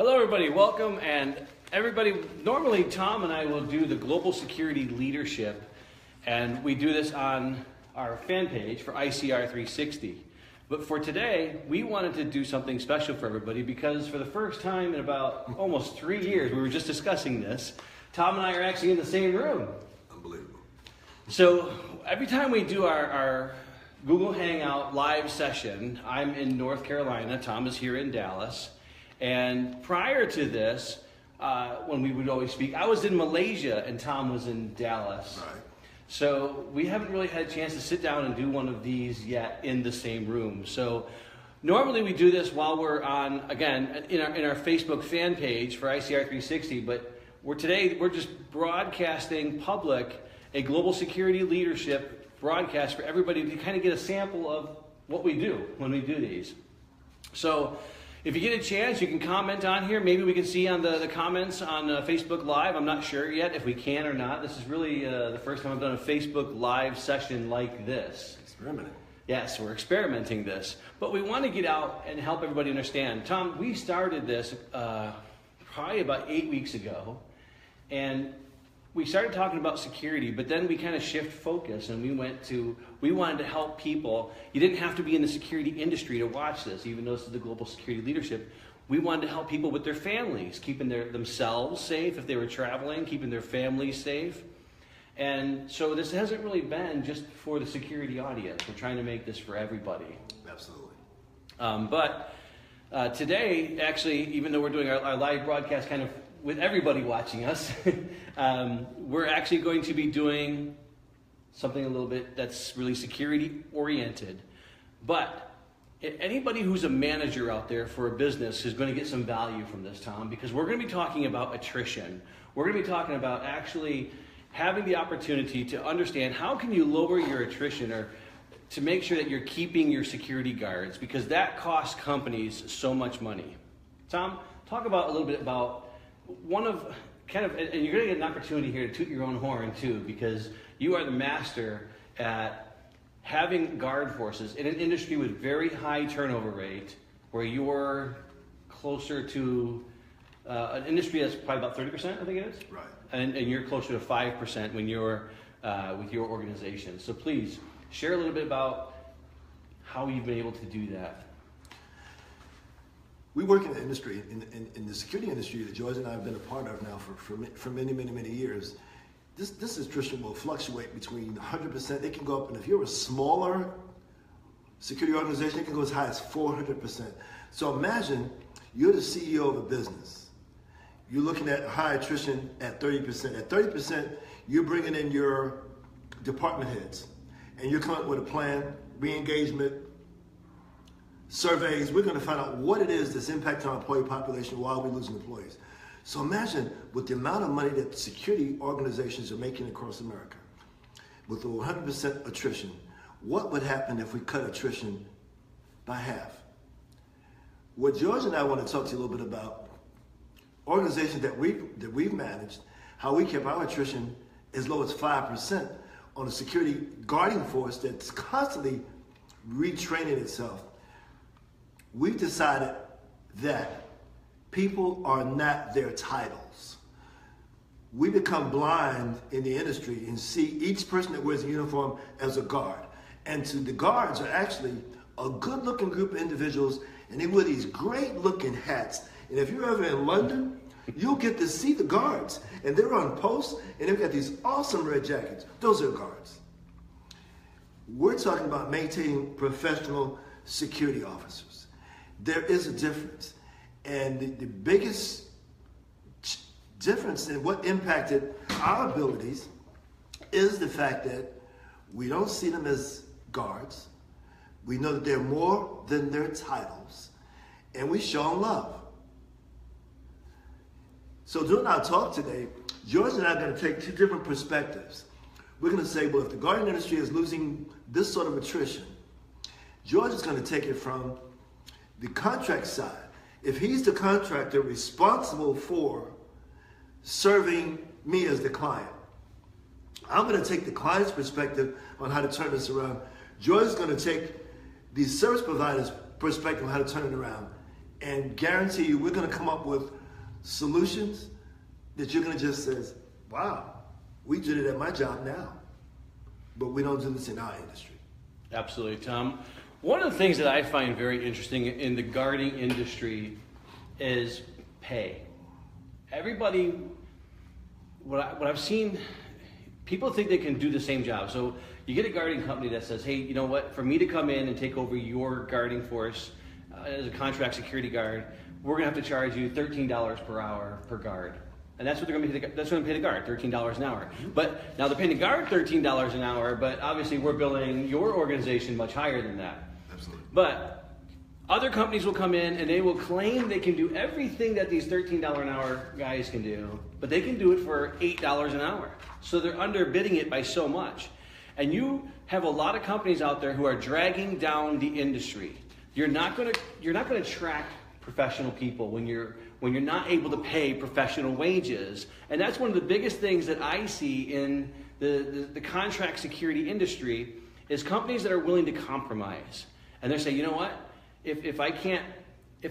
Hello everybody, welcome. And everybody, normally Tom and I will do the Global Security Leadership, and we do this on our fan page for ICR 360. But for today, we wanted to do something special for everybody because for the first time in about almost 3 years, we were just discussing this, Tom and I are actually in the same room. Unbelievable. So every time we do our Google Hangout live session, I'm in North Carolina, Tom is here in Dallas. And prior to this, when we would always speak, I was in Malaysia and Tom was in Dallas. Right. So we haven't really had a chance to sit down and do one of these yet in the same room. So normally we do this while we're on, again, in our Facebook fan page for ICR 360, but today we're just broadcasting public a global security leadership broadcast for everybody to kind of get a sample of what we do when we do these. So if you get a chance, you can comment on here. Maybe we can see on the comments on Facebook Live. I'm not sure yet if we can or not. This is really the first time I've done a Facebook Live session like this. Experimenting. Yes, we're experimenting this. But we want to get out and help everybody understand. Tom, we started this probably about 8 weeks ago. And we started talking about security, but then we kind of shift focus and we wanted to help people. You didn't have to be in the security industry to watch this, even though this is the global security leadership. We wanted to help people with their families, keeping themselves safe if they were traveling, keeping their families safe. And so this hasn't really been just for the security audience. We're trying to make this for everybody. Absolutely. But today, actually, even though we're doing our live broadcast kind of with everybody watching us, we're actually going to be doing something a little bit that's really security oriented. But anybody who's a manager out there for a business is going to get some value from this, Tom, because we're going to be talking about attrition. We're going to be talking about actually having the opportunity to understand how can you lower your attrition or to make sure that you're keeping your security guards, because that costs companies so much money. Tom, talk about a little bit about one of and you're going to get an opportunity here to toot your own horn too, because you are the master at having guard forces in an industry with very high turnover rate, where you're closer to an industry that's probably about 30%, I think it is. Right. And you're closer to 5% when you're with your organization. So please share a little bit about how you've been able to do that. We work in the industry, in the security industry that George and I have been a part of now for many, many, many years. This attrition will fluctuate between 100%. It can go up, and if you're a smaller security organization, it can go as high as 400%. So imagine you're the CEO of a business. You're looking at high attrition at 30%. At 30%, you're bringing in your department heads, and you're coming up with a plan, re-engagement, surveys. We're going to find out what it is that's impacting our employee population while we're losing employees. So imagine with the amount of money that security organizations are making across America, with 100% attrition, what would happen if we cut attrition by half? What George and I want to talk to you a little bit about, organizations that we've managed, how we kept our attrition as low as 5% on a security guarding force that's constantly retraining itself. We've decided that people are not their titles. We become blind in the industry and see each person that wears a uniform as a guard. And the guards are actually a good-looking group of individuals, and they wear these great-looking hats. And if you're ever in London, you'll get to see the guards. And they're on post, and they've got these awesome red jackets. Those are guards. We're talking about maintaining professional security officers. There is a difference. And the biggest difference in what impacted our abilities is the fact that we don't see them as guards. We know that they're more than their titles. And we show them love. So during our talk today, George and I are going to take two different perspectives. We're going to say, well, if the guarding industry is losing this sort of attrition, George is going to take it from the contract side. If he's the contractor responsible for serving me as the client, I'm going to take the client's perspective on how to turn this around. George is going to take the service provider's perspective on how to turn it around. and guarantee you we're going to come up with solutions that you're going to just say, wow, we did it at my job now. But we don't do this in our industry. Absolutely, Tom. One of the things that I find very interesting in the guarding industry is pay. Everybody, what I've seen, people think they can do the same job. So you get a guarding company that says, hey, you know what, for me to come in and take over your guarding force as a contract security guard, we're going to have to charge you $13 per hour per guard. And that's what they're going to pay. That's what they're going to pay the guard, $13 an hour. But now they're paying the guard $13 an hour, but obviously we're billing your organization much higher than that. Absolutely. But other companies will come in and they will claim they can do everything that these $13 an hour guys can do, but they can do it for $8 an hour. So they're underbidding it by so much. And you have a lot of companies out there who are dragging down the industry. You're not going to attract professional people when you're not able to pay professional wages. And that's one of the biggest things that I see in the contract security industry is companies that are willing to compromise. And they say, you know what, if I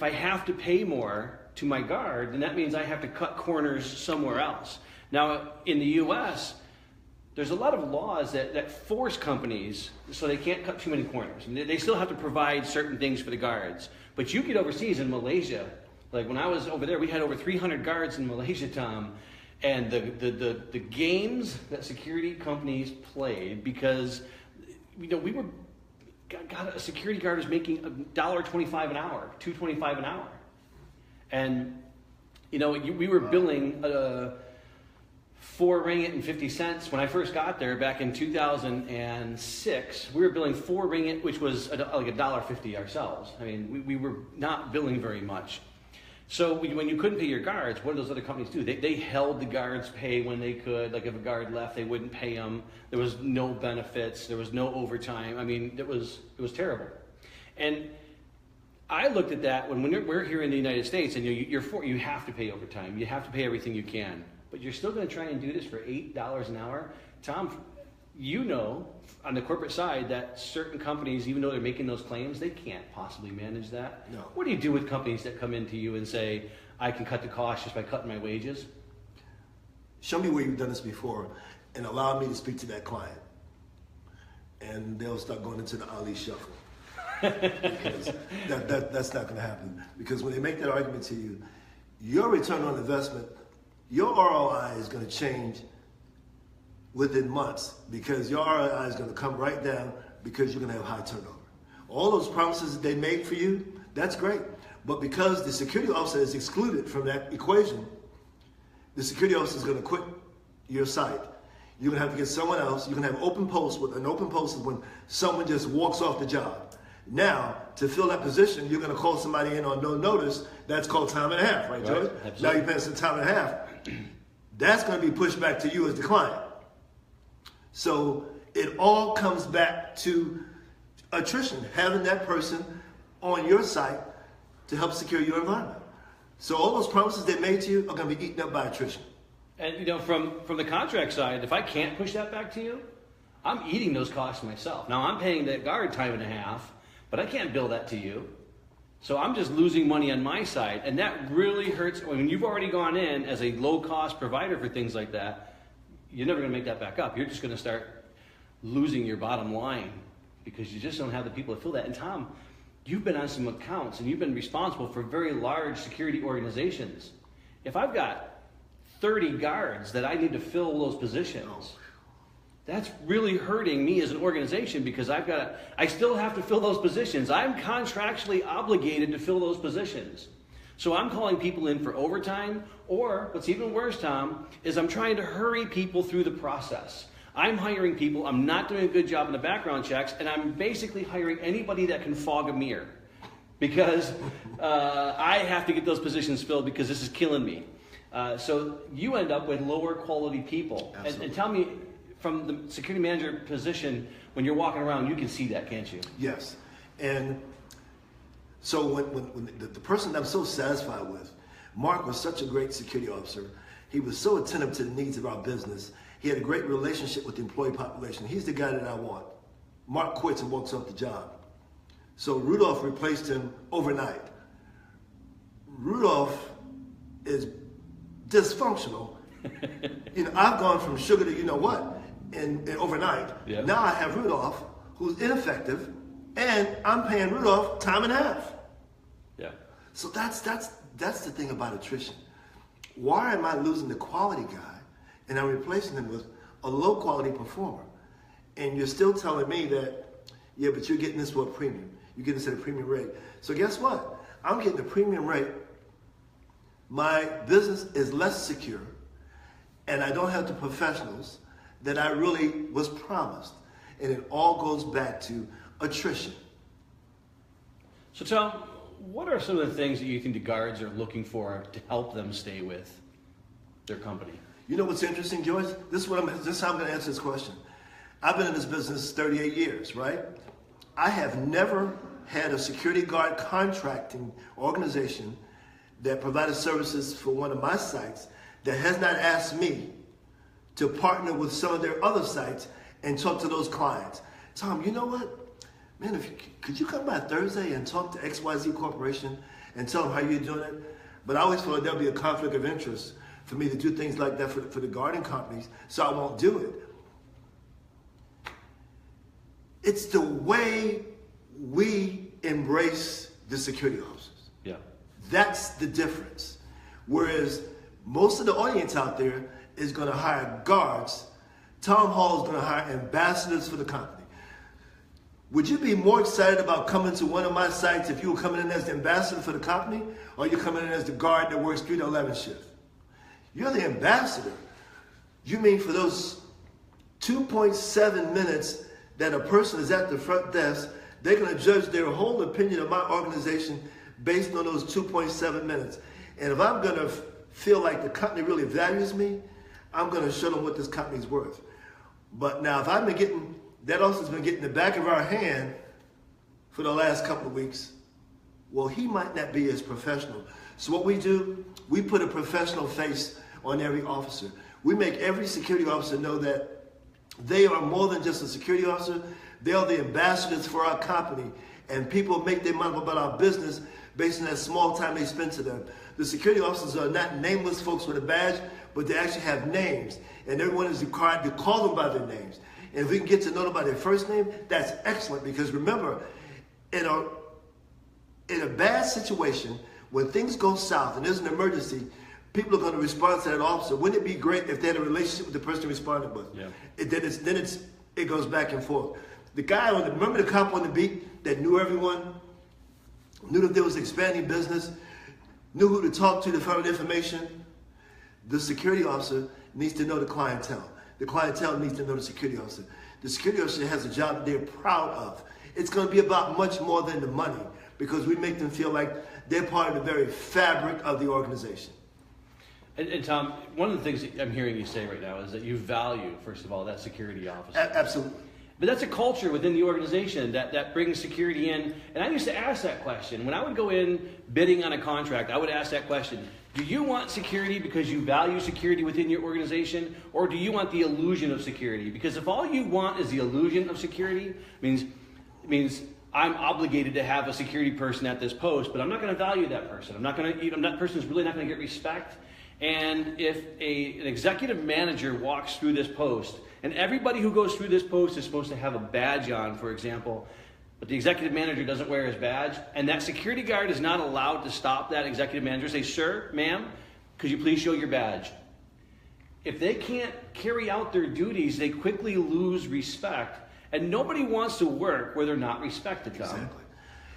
have to pay more to my guard, then that means I have to cut corners somewhere else. Now, in the US, there's a lot of laws that force companies so they can't cut too many corners. And they still have to provide certain things for the guards. But you get overseas in Malaysia, like when I was over there, we had over 300 guards in Malaysia, Tom. And the games that security companies played, because we were, God, a security guard is making $1.25 an hour, $2.25 an hour. And, we were billing 4 ringgit and 50 cents. When I first got there back in 2006, we were billing 4 ringgit, which was like $1.50 ourselves. I mean, we were not billing very much. So when you couldn't pay your guards, what did those other companies do? They held the guards' pay when they could. Like if a guard left, they wouldn't pay them. There was no benefits. There was no overtime. I mean, it was terrible. And I looked at that when we're here in the United States, and you have to pay overtime. You have to pay everything you can. But you're still going to try and do this for $8 an hour? Tom, on the corporate side that certain companies, even though they're making those claims, they can't possibly manage that. No. What do you do with companies that come into you and say, I can cut the cost just by cutting my wages? Show me where you've done this before and allow me to speak to that client. And they'll start going into the Ali shuffle. Because that's not going to happen. Because when they make that argument to you, your return on investment, your ROI is going to change within months, because your ROI is going to come right down because you're going to have high turnover. All those promises that they made for you, that's great. But because the security officer is excluded from that equation, the security officer is going to quit your site. You're going to have to get someone else. You're going to have open posts. With an open post is when someone just walks off the job. Now, to fill that position, you're going to call somebody in on no notice. That's called time and a half, right, George? Absolutely. Now you're paying some time and a half. That's going to be pushed back to you as the client. So it all comes back to attrition, having that person on your site to help secure your environment. So all those promises they made to you are going to be eaten up by attrition. And from the contract side, if I can't push that back to you, I'm eating those costs myself. Now I'm paying that guard time and a half, but I can't bill that to you. So I'm just losing money on my side, and that really hurts. When you've already gone in as a low-cost provider for things like that, you're never going to make that back up. You're just going to start losing your bottom line because you just don't have the people to fill that. And Tom, you've been on some accounts, and you've been responsible for very large security organizations. If I've got 30 guards that I need to fill those positions, that's really hurting me as an organization, because I still have to fill those positions. I'm contractually obligated to fill those positions. So I'm calling people in for overtime, or what's even worse, Tom, is I'm trying to hurry people through the process. I'm hiring people, I'm not doing a good job in the background checks, and I'm basically hiring anybody that can fog a mirror, because I have to get those positions filled because this is killing me. So you end up with lower quality people. And tell me, from the security manager position, when you're walking around, you can see that, can't you? Yes. And so when the person that I'm so satisfied with, Mark was such a great security officer. He was so attentive to the needs of our business. He had a great relationship with the employee population. He's the guy that I want. Mark quits and walks off the job. So Rudolph replaced him overnight. Rudolph is dysfunctional. I've gone from sugar to you know what in overnight. Yeah. Now I have Rudolph who's ineffective, and I'm paying Rudolph time and a half. Yeah. So that's the thing about attrition. Why am I losing the quality guy and I'm replacing him with a low quality performer? And you're still telling me that, yeah, but you're getting this for a premium. You're getting this at a premium rate. So guess what? I'm getting a premium rate. My business is less secure, and I don't have the professionals that I really was promised. And it all goes back to attrition. So Tom, what are some of the things that you think the guards are looking for to help them stay with their company? You know what's interesting, Joyce? This is how I'm going to answer this question. I've been in this business 38 years, right? I have never had a security guard contracting organization that provided services for one of my sites that has not asked me to partner with some of their other sites and talk to those clients. Tom, you know what? Man, could you come by Thursday and talk to XYZ Corporation and tell them how you're doing it? But I always feel like there'll be a conflict of interest for me to do things like that for the guarding companies, so I won't do it. It's the way we embrace the security officers. Yeah. That's the difference. Whereas most of the audience out there is going to hire guards, Tom Hall is going to hire ambassadors for the company. Would you be more excited about coming to one of my sites if you were coming in as the ambassador for the company, or you're coming in as the guard that works 3 to 11 shift? You're the ambassador. You mean for those 2.7 minutes that a person is at the front desk, they're going to judge their whole opinion of my organization based on those 2.7 minutes. And if I'm going to feel like the company really values me, I'm going to show them what this company's worth. But now if I've been getting, that officer's been getting the back of our hand for the last couple of weeks, well, he might not be as professional. So what we do, we put a professional face on every officer. We make every security officer know that they are more than just a security officer. They are the ambassadors for our company. And people make their mind up about our business based on that small time they spend to them. The security officers are not nameless folks with a badge, but they actually have names. And everyone is required to call them by their names. And if we can get to know them by their first name, that's excellent. Because remember, in a bad situation, when things go south and there's an emergency, people are going to respond to that officer. Wouldn't it be great if they had a relationship with the person responding with? Yeah. It goes back and forth. The guy remember the cop on the beat that knew everyone, knew that there was expanding business, knew who to talk to find out information? The security officer needs to know the clientele. The clientele needs to know the security officer. The security officer has a job that they're proud of. It's going to be about much more than the money, because we make them feel like they're part of the very fabric of the organization. And Tom, one of the things that I'm hearing you say right now is that you value, first of all, that security officer. Absolutely. But that's a culture within the organization that brings security in. And I used to ask that question. When I would go in bidding on a contract, I would ask that question. Do you want security because you value security within your organization? Or do you want the illusion of security? Because if all you want is the illusion of security, means I'm obligated to have a security person at this post, but I'm not going to value that person. That person's really not going to get respect. And if an executive manager walks through this post, and everybody who goes through this post is supposed to have a badge on, for example, but the executive manager doesn't wear his badge, and that security guard is not allowed to stop that executive manager, say, sir, ma'am, could you please show your badge? If they can't carry out their duties, they quickly lose respect, and nobody wants to work where they're not respected, Tom. Exactly.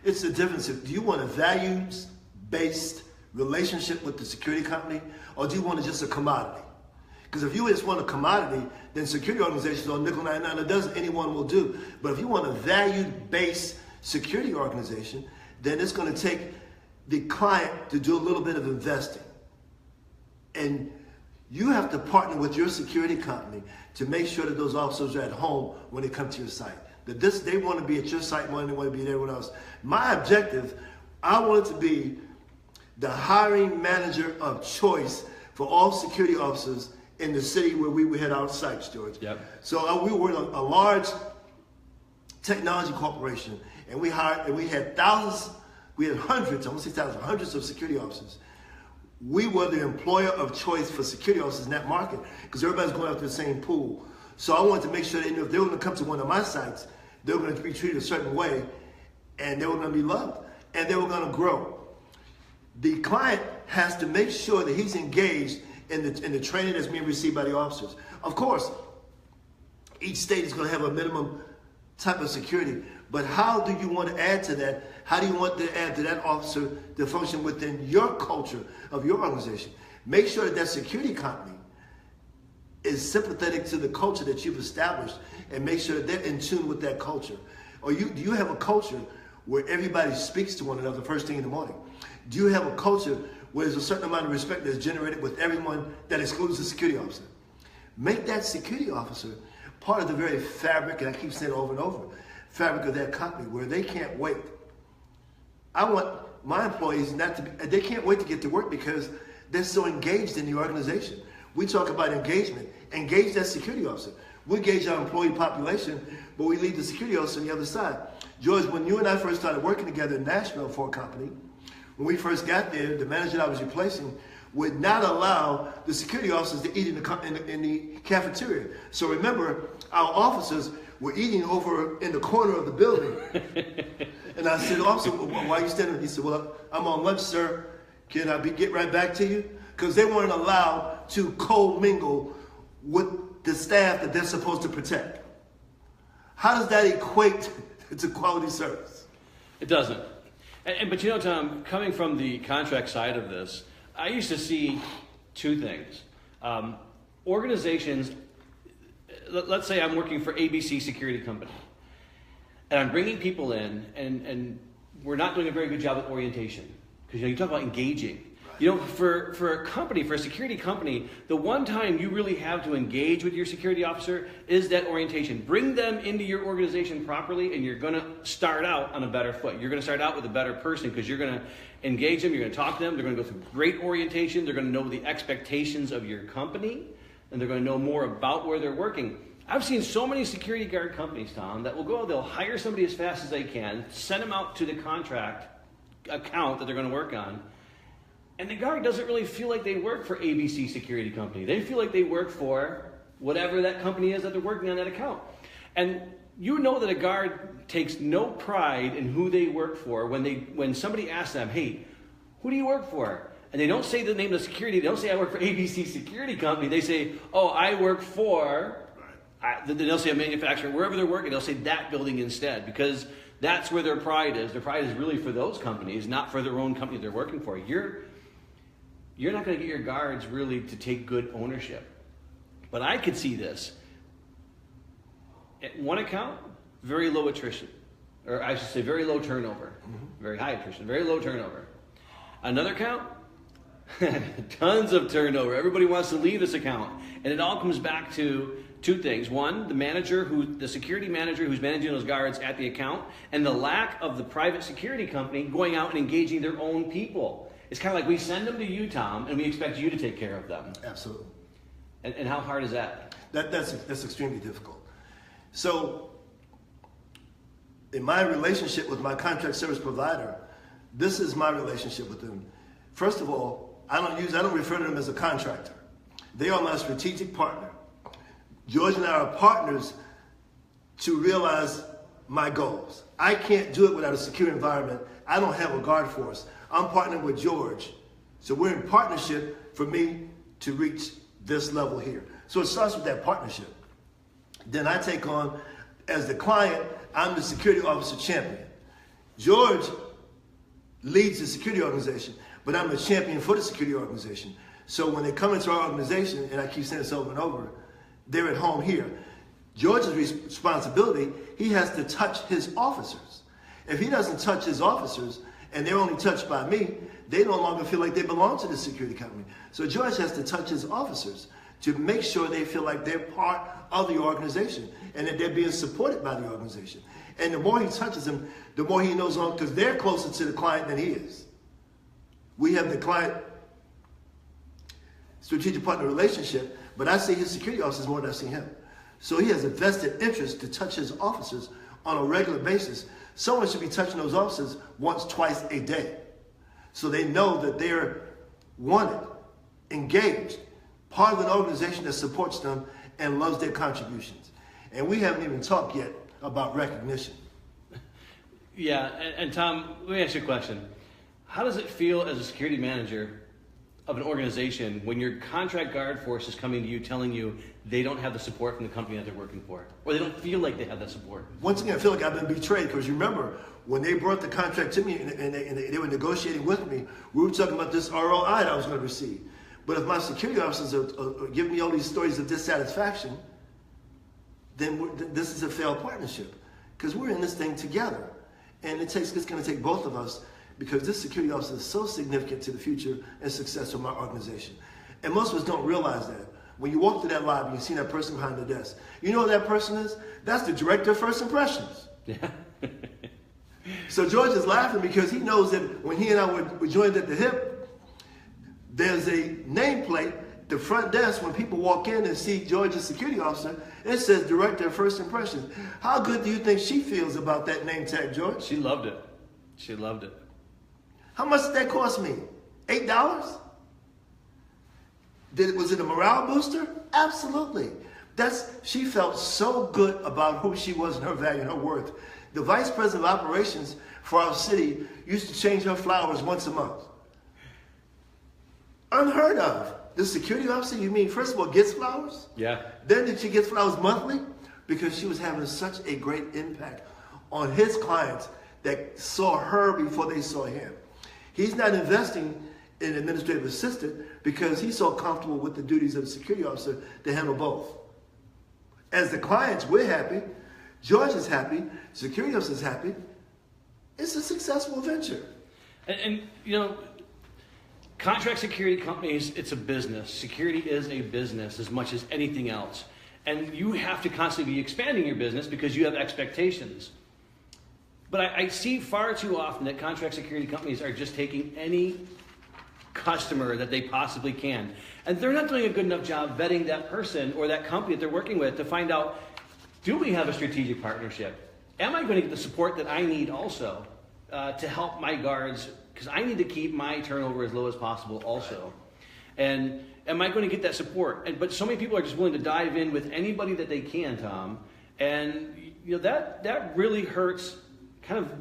It's the difference. Do you want a values-based relationship with the security company, or do you want just a commodity? Because if you just want a commodity, then security organizations on nickel 99 a dozen, anyone will do. But if you want a value-based security organization, then it's going to take the client to do a little bit of investing. And you have to partner with your security company to make sure that those officers are at home when they come to your site. That they want to be at your site more than they want to be at everyone else. My objective, I want it to be the hiring manager of choice for all security officers in the city where we had our sites, George. Yep. So we were a large technology corporation, and we had thousands We had hundreds, almost 6,000, hundreds of security officers. We were the employer of choice for security officers in that market because everybody's going after the same pool. So I wanted to make sure they knew if they were going to come to one of my sites, they were going to be treated a certain way, and they were going to be loved, and they were going to grow. The client has to make sure that he's engaged in the training that's being received by the officers. Of course, each state is going to have a minimum type of security, but how do you want to add to that? How do you want to add to that officer to function within your culture of your organization? Make sure that that security company is sympathetic to the culture that you've established, and make sure that they're in tune with that culture. Or do you have a culture where everybody speaks to one another first thing in the morning? Do you have a culture where there's a certain amount of respect that's generated with everyone that excludes the security officer? Make that security officer part of the very fabric, and I keep saying it over and over, fabric of that company where they can't wait. I want my employees not to be, they can't wait to get to work because they're so engaged in the organization. We talk about engagement. Engage that security officer. We engage our employee population, but we leave the security officer on the other side. George, when you and I first started working together in Nashville for a company, when we first got there, the manager that I was replacing would not allow the security officers to eat in the cafeteria. So remember, our officers were eating over in the corner of the building. And I said, officer, why are you standing? He said, well, I'm on lunch, sir. Can I get right back to you? Because they weren't allowed to co-mingle with the staff that they're supposed to protect. How does that equate to quality service? It doesn't. But you know, Tom, coming from the contract side of this, I used to see two things. Organizations, let's say I'm working for ABC Security Company, and I'm bringing people in, and we're not doing a very good job with orientation. Because you talk about engaging. For a company, for a security company, the one time you really have to engage with your security officer is that orientation. Bring them into your organization properly, and you're going to start out on a better foot. You're going to start out with a better person because you're going to engage them, you're going to talk to them, they're going to go through great orientation, they're going to know the expectations of your company, and they're going to know more about where they're working. I've seen so many security guard companies, Tom, that will go, they'll hire somebody as fast as they can, send them out to the contract account that they're going to work on, and the guard doesn't really feel like they work for ABC Security Company. They feel like they work for whatever that company is that they're working on that account. And you know that a guard takes no pride in who they work for when somebody asks them, hey, who do you work for? And they don't say the name of the security. They don't say I work for ABC Security Company. They say, oh, I work for, they'll say a manufacturer. Wherever they're working, they'll say that building instead because that's where their pride is. Their pride is really for those companies, not for their own company they're working for. You're not going to get your guards really to take good ownership. But I could see this. At one account, very low attrition. Or I should say very low turnover. Very high attrition, very low turnover. Another account, tons of turnover. Everybody wants to leave this account. And it all comes back to two things. One, the security manager who's managing those guards at the account, and the lack of the private security company going out and engaging their own people. It's kind of like we send them to you, Tom, and we expect you to take care of them. Absolutely. And how hard is that? That's extremely difficult. So, in my relationship with my contract service provider, this is my relationship with them. First of all, I don't refer to them as a contractor. They are my strategic partner. George and I are partners to realize my goals. I can't do it without a secure environment. I don't have a guard force. I'm partnering with George. So we're in partnership for me to reach this level here. So it starts with that partnership. Then I take on, as the client, I'm the security officer champion. George leads the security organization, but I'm the champion for the security organization. So when they come into our organization, and I keep saying this over and over, they're at home here. George's responsibility, he has to touch his officers. If he doesn't touch his officers, and they're only touched by me, they no longer feel like they belong to the security company. So George has to touch his officers to make sure they feel like they're part of the organization and that they're being supported by the organization. And the more he touches them, the more he knows on, because they're closer to the client than he is. We have the client strategic partner relationship, but I see his security officers more than I see him. So he has a vested interest to touch his officers on a regular basis someone should be touching those officers once, twice a day. So they know that they're wanted, engaged, part of an organization that supports them and loves their contributions. And we haven't even talked yet about recognition. Yeah, and Tom, let me ask you a question. How does it feel as a security manager of an organization when your contract guard force is coming to you telling you they don't have the support from the company that they're working for, or they don't feel like they have that support? Once again, I feel like I've been betrayed, because remember, when they brought the contract to me and they were negotiating with me, we were talking about this ROI that I was going to receive. But if my security officers are giving me all these stories of dissatisfaction, then this is a failed partnership, because we're in this thing together. And it's going to take both of us, because this security officer is so significant to the future and success of my organization. And most of us don't realize that. When you walk through that lobby, you see that person behind the desk. You know who that person is? That's the director of First Impressions. Yeah. So George is laughing because he knows that when he and I were joined at the hip, there's a nameplate, the front desk, when people walk in and see George as security officer, it says Director of First Impressions. How good do you think she feels about that name tag, George? She loved it. She loved it. How much did that cost me? $8? Was it a morale booster? Absolutely. She felt so good about who she was and her value and her worth. The vice president of operations for our city used to change her flowers once a month. Unheard of. The security officer, you mean, first of all, gets flowers? Yeah. Then did she get flowers monthly? Because she was having such a great impact on his clients that saw her before they saw him. He's not investing in an administrative assistant because he's so comfortable with the duties of the security officer to handle both. As the clients, we're happy. George is happy. Security officer is happy. It's a successful venture. And you know, contract security companies, it's a business. Security is a business as much as anything else. And you have to constantly be expanding your business because you have expectations. But I see far too often that contract security companies are just taking any customer that they possibly can. And they're not doing a good enough job vetting that person or that company that they're working with to find out, do we have a strategic partnership? Am I going to get the support that I need also to help my guards? Because I need to keep my turnover as low as possible also. And am I going to get that support? But so many people are just willing to dive in with anybody that they can, Tom. And you know that really hurts. Kind of,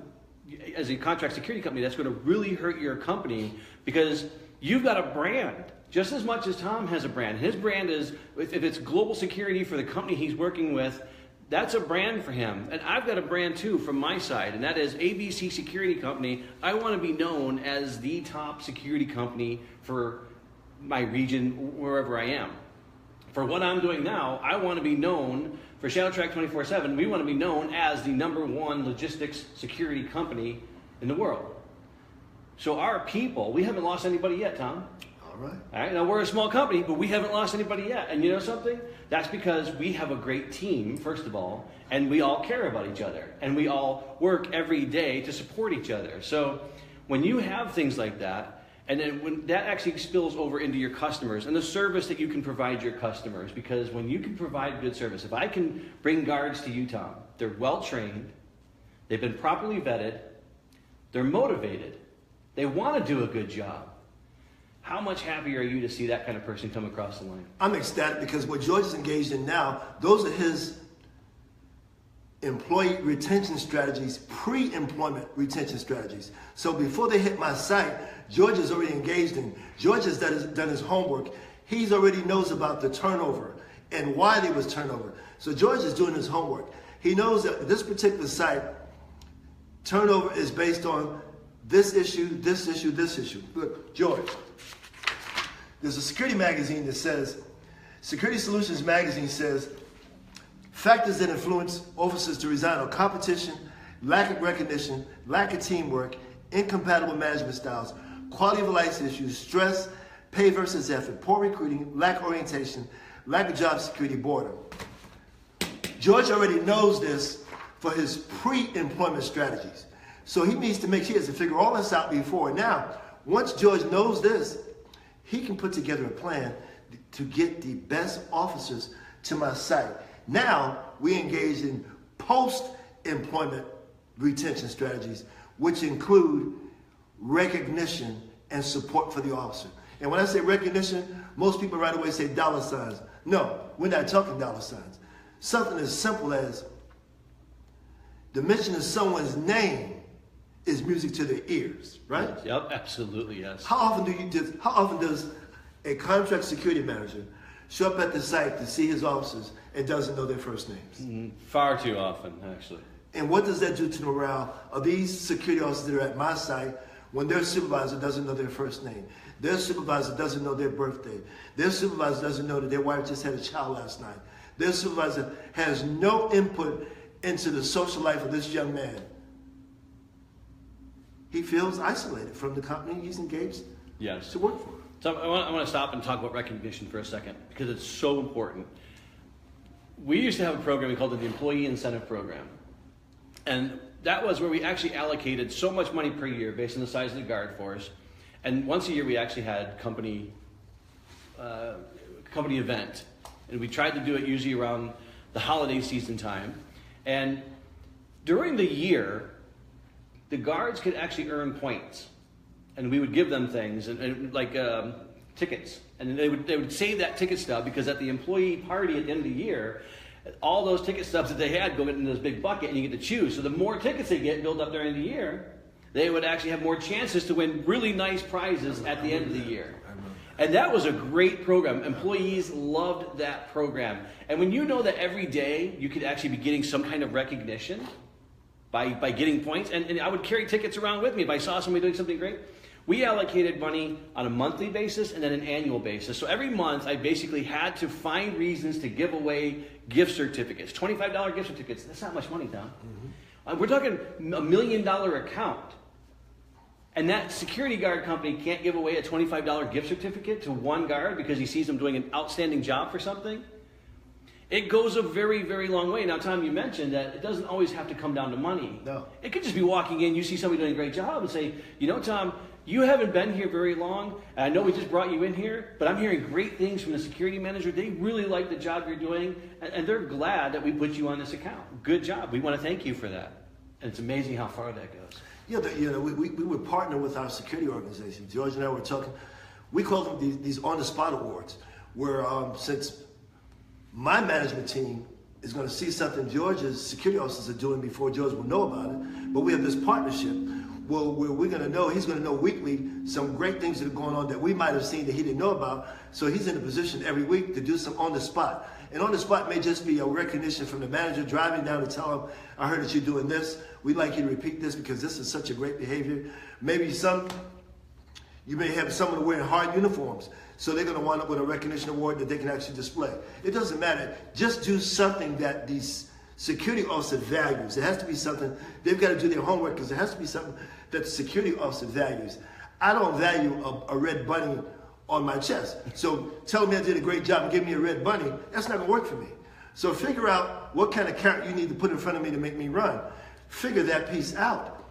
as a contract security company, that's going to really hurt your company because you've got a brand just as much as Tom has a brand. His brand is, if it's global security for the company he's working with, that's a brand for him. And I've got a brand too from my side, and that is ABC Security Company. I want to be known as the top security company for my region, wherever I am. For what I'm doing now, I want to be known for Shadow Track 24/7. We want to be known as the #1 logistics security company in the world. So our people, we haven't lost anybody yet, Tom. All right. All right. Now we're a small company, but we haven't lost anybody yet. And you know something? That's because we have a great team, first of all, and we all care about each other, and we all work every day to support each other. So when you have things like that, and then when that actually spills over into your customers and the service that you can provide your customers, because when you can provide good service, if I can bring guards to you, Tom, they're well trained, they've been properly vetted, they're motivated, they want to do a good job. How much happier are you to see that kind of person come across the line? I'm ecstatic because what George is engaged in now, those are his employee retention strategies, pre-employment retention strategies. So before they hit my site, George is already engaged in. George has done his homework. He's already knows about the turnover and why there was turnover. So George is doing his homework. He knows that this particular site, turnover is based on this issue, this issue, this issue. Look, George, there's a security magazine that says, Security Solutions magazine says, factors that influence officers to resign are competition, lack of recognition, lack of teamwork, incompatible management styles, quality of life issues, stress, pay versus effort, poor recruiting, lack of orientation, lack of job security, boredom. George already knows this for his pre-employment strategies. So he needs to make sure he has to figure all this out before. Now, once George knows this, he can put together a plan to get the best officers to my site. Now, we engage in post-employment retention strategies, which include recognition and support for the officer. And when I say recognition, most people right away say dollar signs. No, we're not talking dollar signs. Something as simple as the mention of someone's name is music to their ears, right? Yep, absolutely, yes. How often does a contract security manager show up at the site to see his officers and doesn't know their first names? Far too often, actually. And what does that do to the morale of these security officers that are at my site when their supervisor doesn't know their first name? Their supervisor doesn't know their birthday. Their supervisor doesn't know that their wife just had a child last night. Their supervisor has no input into the social life of this young man. He feels isolated from the company he's engaged Yes. to work for. So I want to stop and talk about recognition for a second because it's so important. We used to have a program we called it the Employee Incentive Program. And that was where we actually allocated so much money per year based on the size of the guard force. And once a year we actually had company event. And we tried to do it usually around the holiday season time. And during the year, the guards could actually earn points. And we would give them things and like tickets. And they would save that ticket stub because at the employee party at the end of the year, all those ticket stubs that they had go into this big bucket and you get to choose. So the more tickets they get built up during the year, they would actually have more chances to win really nice prizes at the end of the year. And that was a great program. Employees loved that program. And when you know that every day you could actually be getting some kind of recognition by getting points, and I would carry tickets around with me if I saw somebody doing something great. We allocated money on a monthly basis and then an annual basis. So every month I basically had to find reasons to give away gift certificates. $25 gift certificates, that's not much money, Tom. We're talking $1 million account. And that security guard company can't give away a $25 gift certificate to one guard because he sees them doing an outstanding job for something. It goes a very, very long way. Now, Tom, you mentioned that it doesn't always have to come down to money. No. It could just be walking in, you see somebody doing a great job and say, you know, Tom, you haven't been here very long. And I know we just brought you in here, but I'm hearing great things from the security manager. They really like the job you're doing, and they're glad that we put you on this account. Good job. We want to thank you for that. And it's amazing how far that goes. Yeah, we would partner with our security organization. George and I were talking. We call them these on-the-spot awards, where since my management team is going to see something George's security officers are doing before George will know about it, but we have this partnership where we're going to know, he's going to know weekly some great things that are going on that we might have seen that he didn't know about. So he's in a position every week to do some on-the-spot. And on the spot may just be a recognition from the manager driving down to tell him, I heard that you're doing this. We'd like you to repeat this because this is such a great behavior. Maybe you may have someone wearing hard uniforms. So they're going to wind up with a recognition award that they can actually display. It doesn't matter. Just do something that these security officer values. It has to be something, they've got to do their homework because it has to be something that the security officer values. I don't value a red bunny on my chest. So telling me I did a great job and give me a red bunny, that's not going to work for me. So figure out what kind of carrot you need to put in front of me to make me run. Figure that piece out.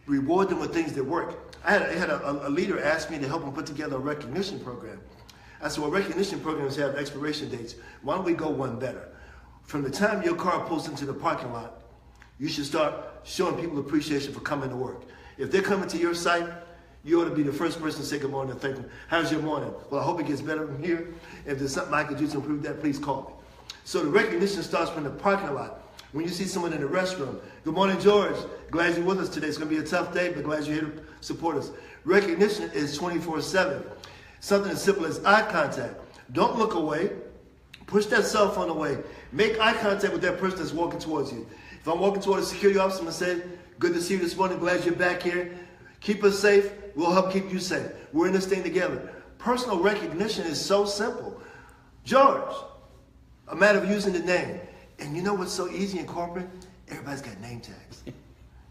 Reward them with things that work. I had a leader ask me to help him put together a recognition program. I said, well, recognition programs have expiration dates. Why don't we go one better? From the time your car pulls into the parking lot, you should start showing people appreciation for coming to work. If they're coming to your site, you ought to be the first person to say good morning and thank them. How's your morning? Well, I hope it gets better from here. If there's something I can do to improve that, please call me. So the recognition starts from the parking lot. When you see someone in the restroom, good morning, George. Glad you're with us today. It's going to be a tough day, but glad you're here to support us. Recognition is 24/7. Something as simple as eye contact. Don't look away. Push that cell phone away. Make eye contact with that person that's walking towards you. If I'm walking toward a security officer, I'm going to say, good to see you this morning. Glad you're back here. Keep us safe. We'll help keep you safe. We're in this thing together. Personal recognition is so simple. George, a matter of using the name. And you know what's so easy in corporate? Everybody's got name tags.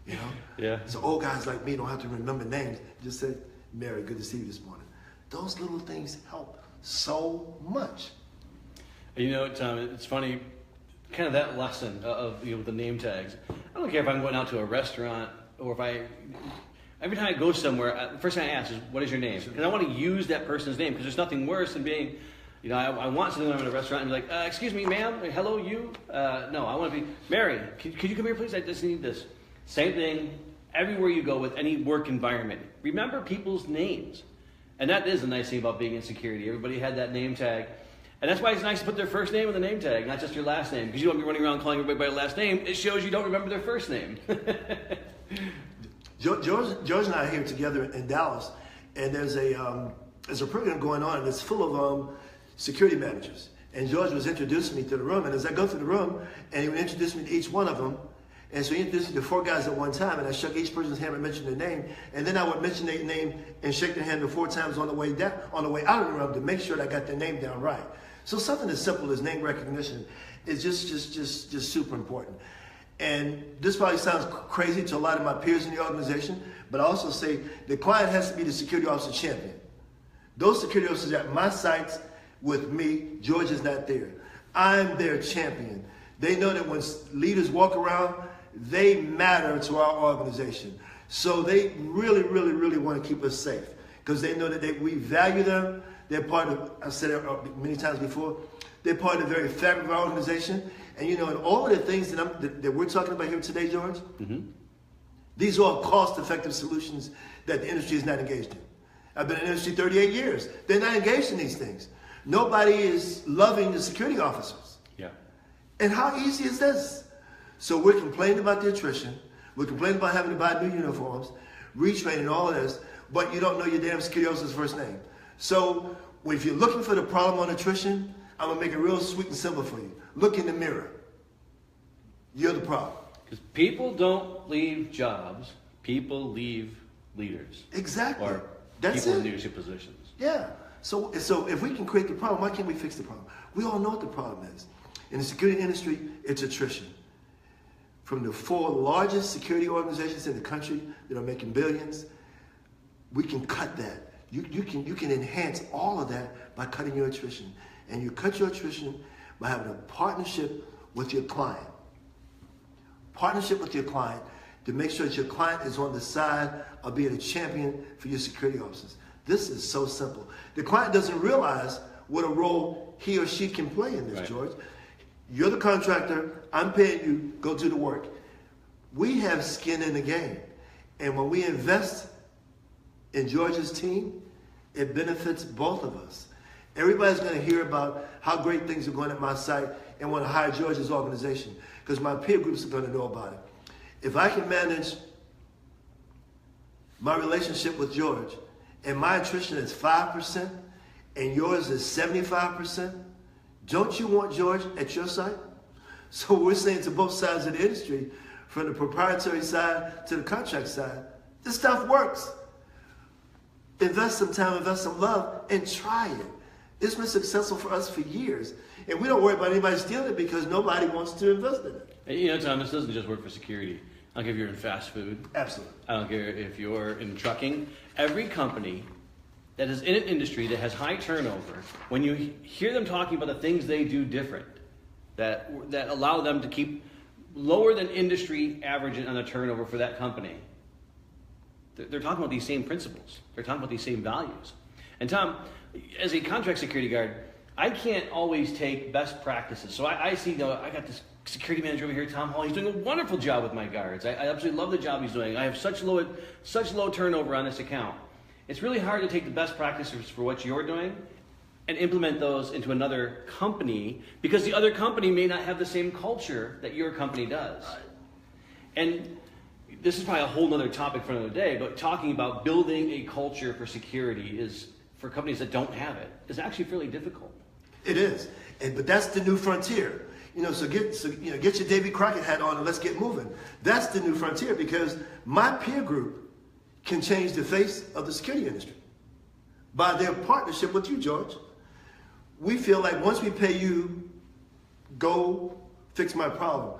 You know? Yeah. So old guys like me don't have to remember names. Just say, Mary, good to see you this morning. Those little things help so much. You know, Tom, it's funny, kind of that lesson of the name tags. I don't care if I'm going out to a restaurant or every time I go somewhere, the first thing I ask is, what is your name? Because I want to use that person's name because there's nothing worse than being, I want something when I'm in a restaurant and be like, excuse me, ma'am, hello, you? No, I want to be, Mary, could you come here, please? I just need this. Same thing everywhere you go with any work environment. Remember people's names. And that is the nice thing about being in security. Everybody had that name tag. And that's why it's nice to put their first name on the name tag, not just your last name. Because you don't be running around calling everybody by their last name. It shows you don't remember their first name. George and I are here together in Dallas, and there's a program going on that's full of security managers. And George was introducing me to the room, and as I go through the room, and he would introduce me to each one of them, and so he introduced me to 4 guys at one time, and I shook each person's hand and mentioned their name, and then I would mention their name and shake their hand 4 times on the way down, on the way out of the room to make sure that I got their name down right. So something as simple as name recognition is just super important. And this probably sounds crazy to a lot of my peers in the organization, but I also say the client has to be the security officer champion. Those security officers at my sites with me, George is not there. I'm their champion. They know that when leaders walk around, they matter to our organization. So they really, really, really want to keep us safe because they know that we value them. They're part of, I've said it many times before, they're part of the very fabric of our organization. And you know, and all of the things that we're talking about here today, George, these are all cost-effective solutions that the industry is not engaged in. I've been in the industry 38 years. They're not engaged in these things. Nobody is loving the security officers. Yeah. And how easy is this? So we're complaining about the attrition. We're complaining about having to buy new uniforms, retraining, all of this, but you don't know your damn security officer's first name. So if you're looking for the problem on attrition, I'm going to make it real sweet and simple for you. Look in the mirror. You're the problem. Because people don't leave jobs. People leave leaders. Exactly. Or That's people it. in leadership positions. Yeah. So if we can create the problem, why can't we fix the problem? We all know what the problem is. In the security industry, it's attrition. From the 4 largest security organizations in the country that are making billions, we can cut that. You can enhance all of that by cutting your attrition. And you cut your attrition by having a partnership with your client. Partnership with your client to make sure that your client is on the side of being a champion for your security officers. This is so simple. The client doesn't realize what a role he or she can play in this, Right. George. You're the contractor. I'm paying you. Go do the work. We have skin in the game. And when we invest in George's team, it benefits both of us. Everybody's going to hear about how great things are going at my site and want to hire George's organization because my peer groups are going to know about it. If I can manage my relationship with George and my attrition is 5% and yours is 75%, don't you want George at your site? So we're saying to both sides of the industry, from the proprietary side to the contract side, this stuff works. Invest some time, invest some love, and try it. It's been successful for us for years. And we don't worry about anybody stealing it because nobody wants to invest in it. And, you know, Tom, this doesn't just work for security. I don't care if you're in fast food. Absolutely. I don't care if you're in trucking. Every company that is in an industry that has high turnover, when you hear them talking about the things they do different, that allow them to keep lower than industry average on the turnover for that company, they're talking about these same principles. They're talking about these same values. And Tom, as a contract security guard, I can't always take best practices. So I see, I got this security manager over here, Tom Hall. He's doing a wonderful job with my guards. I absolutely love the job he's doing. I have such low turnover on this account. It's really hard to take the best practices for what you're doing and implement those into another company because the other company may not have the same culture that your company does. And this is probably a whole other topic for another day, but talking about building a culture for security is, for companies that don't have it, is actually fairly difficult. It is. But that's the new frontier. So get your Davy Crockett hat on and let's get moving. That's the new frontier because my peer group can change the face of the security industry by their partnership with you, George. We feel like once we pay you, go fix my problem.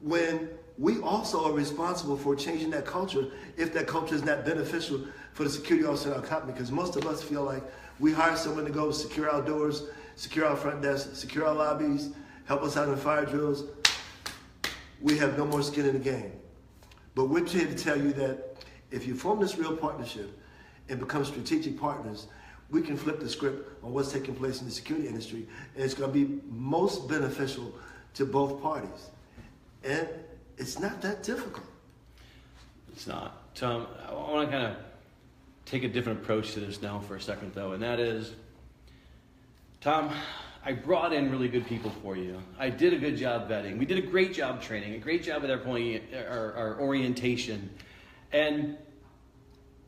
When we also are responsible for changing that culture if that culture is not beneficial for the security officer in our company, because most of us feel like we hire someone to go secure our doors, secure our front desk, secure our lobbies, help us out in fire drills. We have no more skin in the game. But we're here to tell you that if you form this real partnership and become strategic partners, we can flip the script on what's taking place in the security industry, and it's going to be most beneficial to both parties. And it's not that difficult. It's not. Tom, I want to kind of take a different approach to this now for a second, though, and that is, Tom, I brought in really good people for you. I did a good job vetting. We did a great job training, a great job with our orientation. And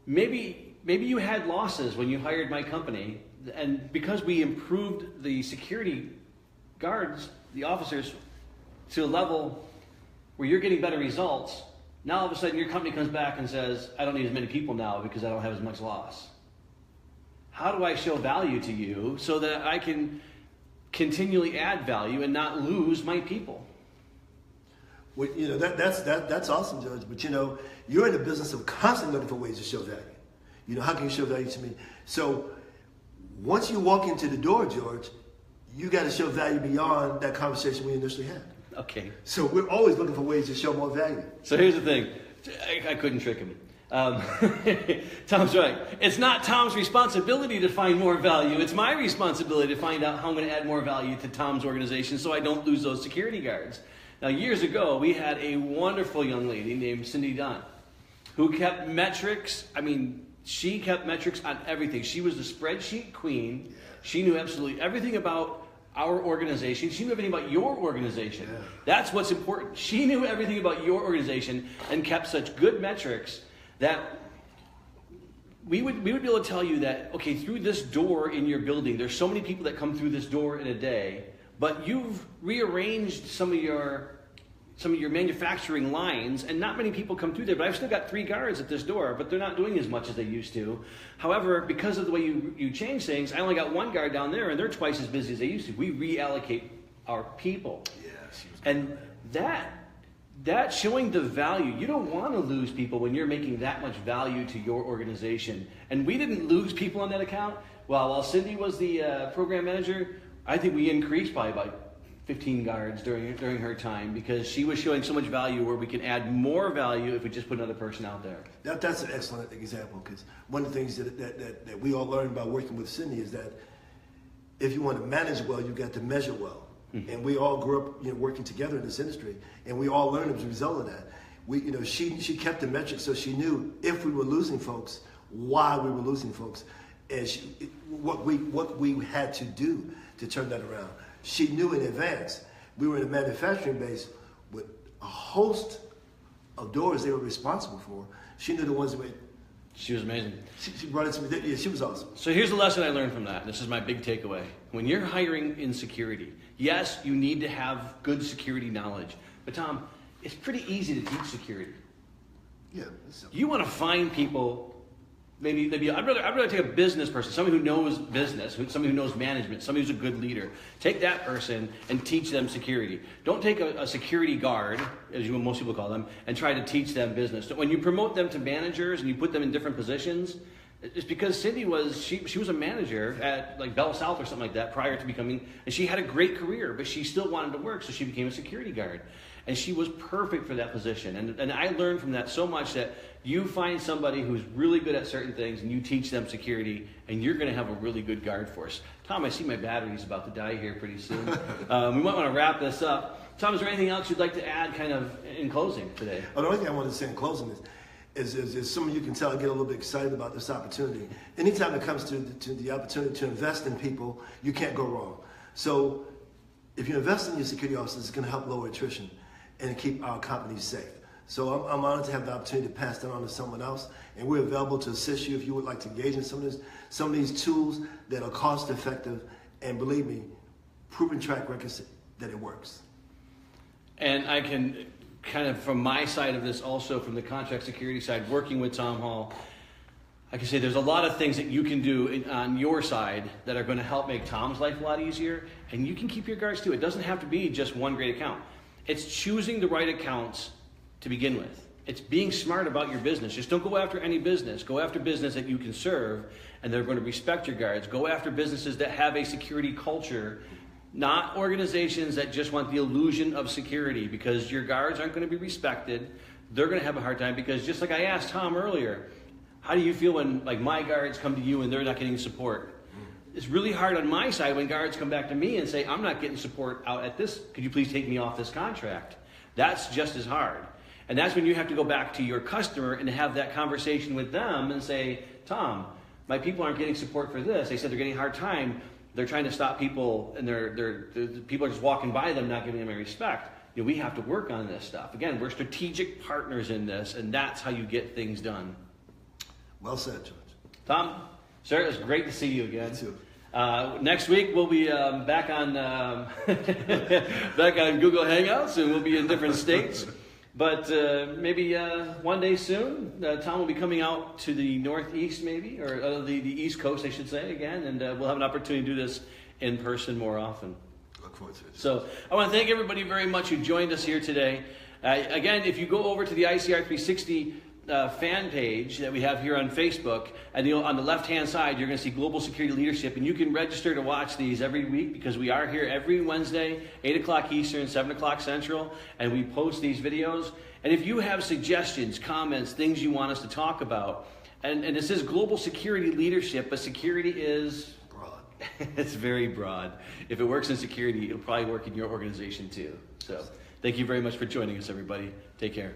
maybe you had losses when you hired my company, and because we improved the security guards, the officers, to a level where you're getting better results, now all of a sudden your company comes back and says, I don't need as many people now because I don't have as much loss. How do I show value to you so that I can continually add value and not lose my people? Well, that's awesome, Judge. But you're in the business of constantly looking for ways to show value. How can you show value to me? So once you walk into the door, George, you got to show value beyond that conversation we initially had. Okay. So we're always looking for ways to show more value. So here's the thing. I couldn't trick him. Tom's right. It's not Tom's responsibility to find more value. It's my responsibility to find out how I'm going to add more value to Tom's organization so I don't lose those security guards. Now, years ago, we had a wonderful young lady named Cindy Dunn who kept metrics. She kept metrics on everything. She was the spreadsheet queen. She knew absolutely everything about our organization. She knew everything about your organization. Yeah. That's what's important. She knew everything about your organization and kept such good metrics that we would be able to tell you that, okay, through this door in your building, there's so many people that come through this door in a day, but you've rearranged some of your manufacturing lines, and not many people come through there, but I've still got 3 guards at this door, but they're not doing as much as they used to. However, because of the way you change things, I only got 1 guard down there, and they're twice as busy as they used to. We reallocate our people. And that showing the value, you don't want to lose people when you're making that much value to your organization. And we didn't lose people on that account. While Cindy was the program manager, I think we increased by about 15 guards during her time because she was showing so much value where we can add more value if we just put another person out there. That's an excellent example, because one of the things that we all learned by working with Cindy is that if you want to manage well, you've got to measure well. Mm-hmm. And we all grew up working together in this industry, and we all learned as a result of that. She kept the metrics so she knew if we were losing folks, why we were losing folks, and what we had to do to turn that around. She knew in advance. We were in a manufacturing base with a host of doors they were responsible for. She knew the ones that She was amazing. She brought it to me. Yeah, she was awesome. So here's the lesson I learned from that. This is my big takeaway. When you're hiring in security, yes, you need to have good security knowledge. But Tom, it's pretty easy to teach security. Yeah. You want to find people. Maybe I'd rather take a business person, somebody who knows business, somebody who knows management, somebody who's a good leader. Take that person and teach them security. Don't take a security guard, as most people call them, and try to teach them business. When you promote them to managers and you put them in different positions, it's because Cindy she was a manager at like Bell South or something like that prior to becoming, and she had a great career, but she still wanted to work, so she became a security guard. And she was perfect for that position. And I learned from that so much that you find somebody who's really good at certain things and you teach them security, and you're going to have a really good guard force. Tom, I see my battery's about to die here pretty soon. We might want to wrap this up. Tom, is there anything else you'd like to add kind of in closing today? The only thing I wanted to say in closing is some of you can tell I get a little bit excited about this opportunity. Anytime it comes to the opportunity to invest in people, you can't go wrong. So if you invest in your security officers, it's going to help lower attrition and keep our companies safe. So I'm honored to have the opportunity to pass that on to someone else, and we're available to assist you if you would like to engage in some of these tools that are cost effective, and believe me, proven track records that it works. And I can kind of, from my side of this also, from the contract security side, working with Tom Hall, I can say there's a lot of things that you can do on your side that are going to help make Tom's life a lot easier, and you can keep your guards too. It doesn't have to be just one great account. It's choosing the right accounts to begin with. It's being smart about your business. Just don't go after any business. Go after business that you can serve, and they're going to respect your guards. Go after businesses that have a security culture, not organizations that just want the illusion of security, because your guards aren't going to be respected. They're going to have a hard time, because just like I asked Tom earlier, how do you feel when my guards come to you and they're not getting support? It's really hard on my side when guards come back to me and say, I'm not getting support out at this. Could you please take me off this contract? That's just as hard. And that's when you have to go back to your customer and have that conversation with them and say, Tom, my people aren't getting support for this. They said they're getting a hard time. They're trying to stop people, and people are just walking by them, not giving them any respect. We have to work on this stuff. Again, we're strategic partners in this, and that's how you get things done. Well said, George. Tom, sir, it's great to see you again. You too. Next week we'll be back on back on Google Hangouts, and we'll be in different states. But maybe one day soon, Tom will be coming out to the Northeast, maybe, or the East Coast, I should say, again, and we'll have an opportunity to do this in person more often. Look forward to it. So I want to thank everybody very much who joined us here today. Again, if you go over to the ICR 360 fan page that we have here on Facebook, and on the left-hand side, you're going to see Global Security Leadership, and you can register to watch these every week because we are here every Wednesday, 8 o'clock Eastern, 7 o'clock Central, and we post these videos. And if you have suggestions, comments, things you want us to talk about, and this is Global Security Leadership, but security is Broad. it's very broad. If it works in security, it'll probably work in your organization too. So thank you very much for joining us, everybody. Take care.